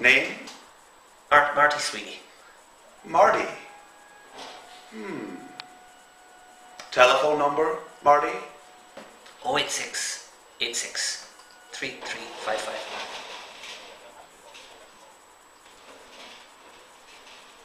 Name? Marty Sweeney. Marty. Telephone number, Marty? 086 86 3355.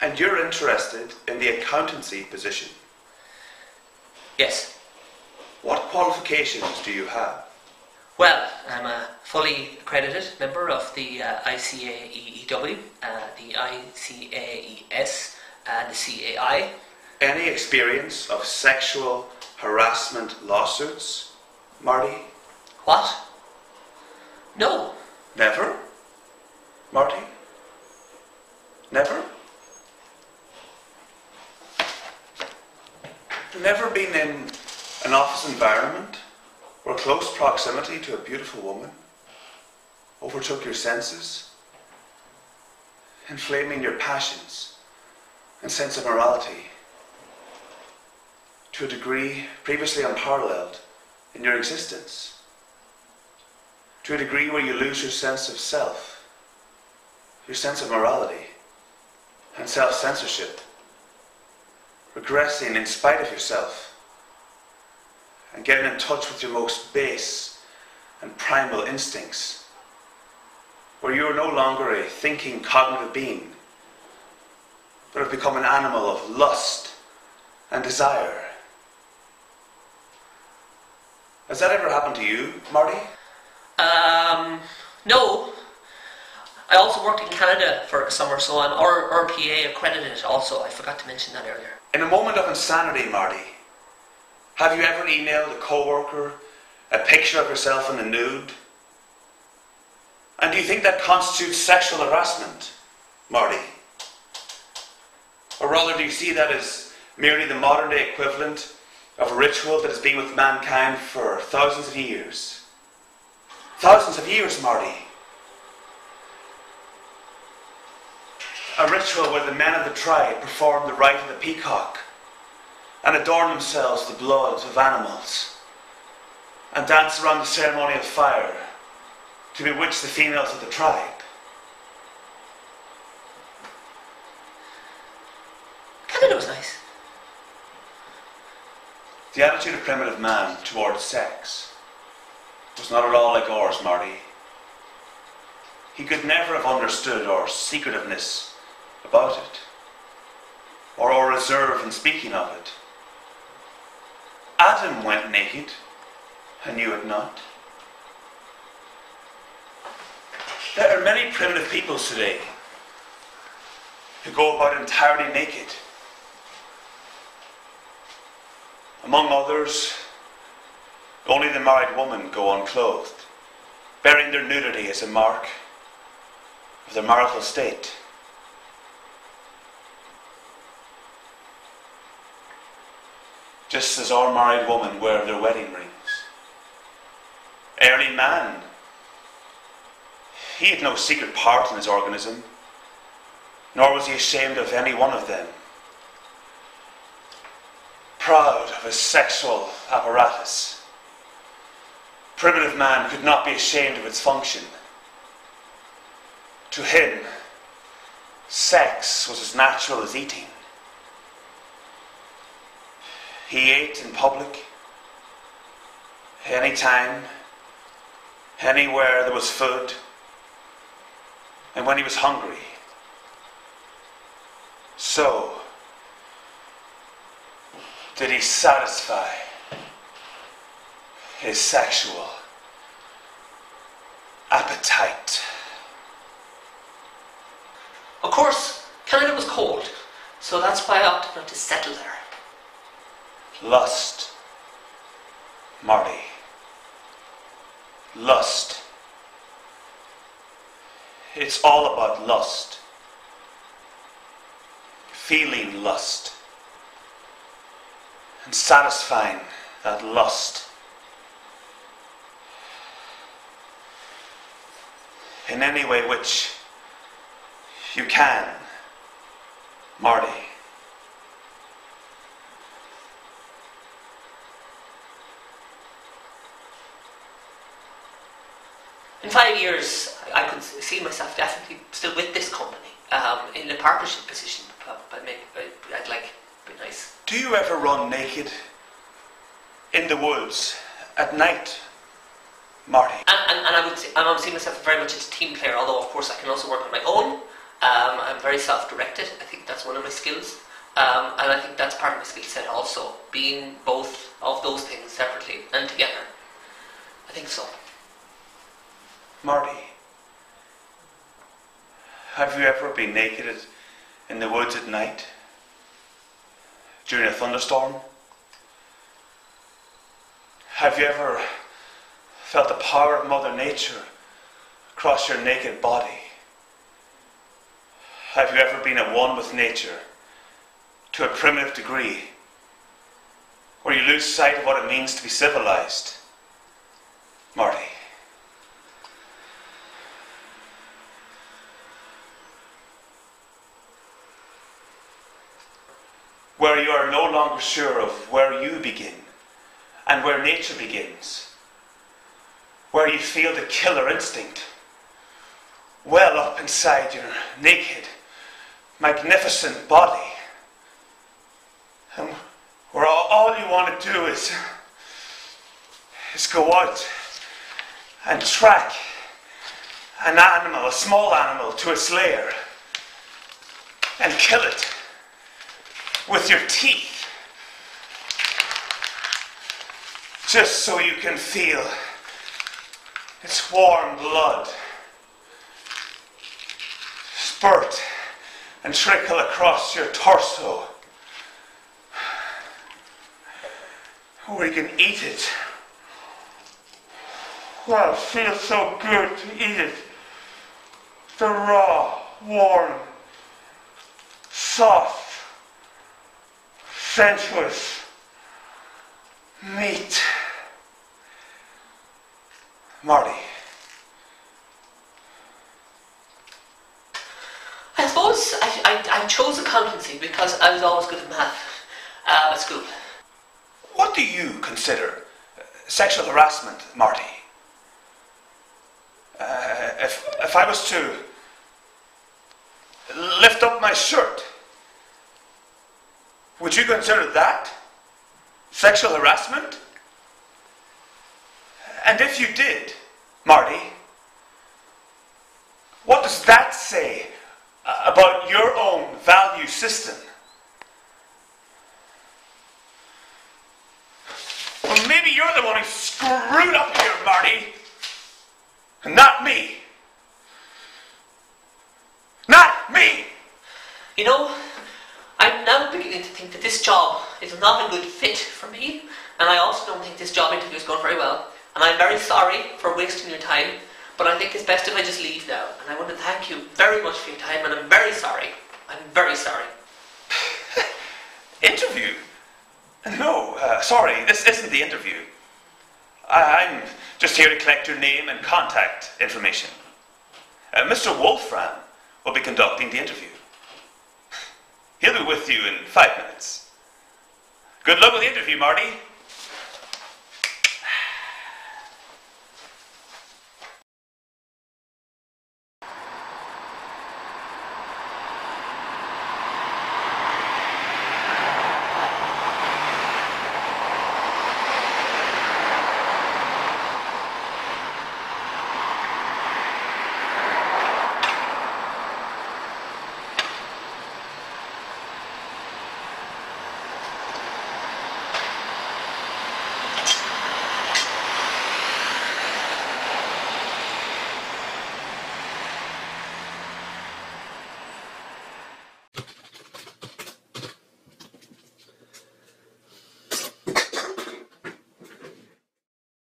And you're interested in the accountancy position? Yes. What qualifications do you have? Well, I'm a fully accredited member of the ICAEEW, the ICAES, and the CAI. Any experience of sexual harassment lawsuits, Marty? What? No. Never? Marty? Never? Never been in an office environment where close proximity to a beautiful woman overtook your senses, inflaming your passions and sense of morality to a degree previously unparalleled in your existence, to a degree where you lose your sense of self, your sense of morality and self-censorship, regressing in spite of yourself and getting in touch with your most base and primal instincts, where you are no longer a thinking, cognitive being, but have become an animal of lust and desire. Has that ever happened to you, Marty? No. I also worked in Canada for a summer, so I'm RPA accredited also. I forgot to mention that earlier. In a moment of insanity, Marty, have you ever emailed a co-worker a picture of yourself in the nude? And do you think that constitutes sexual harassment, Marty? Or rather, do you see that as merely the modern day equivalent of a ritual that has been with mankind for thousands of years? Thousands of years, Marty. A ritual where the men of the tribe perform the rite of the peacock and adorn themselves with the blood of animals and dance around the ceremony of fire to bewitch the females of the tribe. Canada was nice. The attitude of primitive man towards sex was not at all like ours, Marty. He could never have understood our secretiveness about it, or our reserve in speaking of it. Adam went naked and knew it not. There are many primitive peoples today who go about entirely naked. Among others, only the married women go unclothed, bearing their nudity as a mark of their marital state. Just as our married women wear their wedding rings. Early man, he had no secret part in his organism, nor was he ashamed of any one of them. Proud of his sexual apparatus, primitive man could not be ashamed of its function. To him, sex was as natural as eating. He ate in public, anytime, anywhere there was food, and when he was hungry. So did he satisfy his sexual appetite. Of course, Canada was cold, so that's why I opted not to settle there. Lust, Marty. Lust. It's all about lust. Feeling lust. And satisfying that lust. In any way which you can, Marty. In 5 years, I could see myself definitely still with you ever run naked in the woods at night, Marty? And I'm seeing myself very much as a team player, although of course I can also work on my own. I'm very self-directed. I think that's one of my skills. And I think that's part of my skill set also, being both of those things separately and together. I think so. Marty, have you ever been naked in the woods at night during a thunderstorm? Have you ever felt the power of Mother Nature across your naked body? Have you ever been at one with nature to a primitive degree, where you lose sight of what it means to be civilized? Marty. Where you are no longer sure of where you begin and where nature begins. Where you feel the killer instinct well up inside your naked, magnificent body. And where all you want to do is go out and track an animal, a small animal, to its lair and kill it with your teeth, just so you can feel its warm blood spurt and trickle across your torso, or you can eat it. Well, it feels so good to eat it. The raw, warm, soft, sensuous meat. Marty. I suppose I chose accountancy because I was always good at math at school. What do you consider sexual harassment, Marty? If I was to lift up my shirt, would you consider that sexual harassment? And if you did, Marty, what does that say about your own value system? Well, maybe you're the one who's screwed up here, Marty, and not me. Not me! You know, I'm now beginning to think that this job is not a good fit for me, and I also don't think this job interview is going very well. And I'm very sorry for wasting your time, but I think it's best if I just leave now. And I want to thank you very much for your time, and I'm very sorry. I'm very sorry. Interview? No, sorry, this isn't the interview. I'm just here to collect your name and contact information. Mr. Wolfram will be conducting the interview. He'll be with you in 5 minutes. Good luck with the interview, Marty.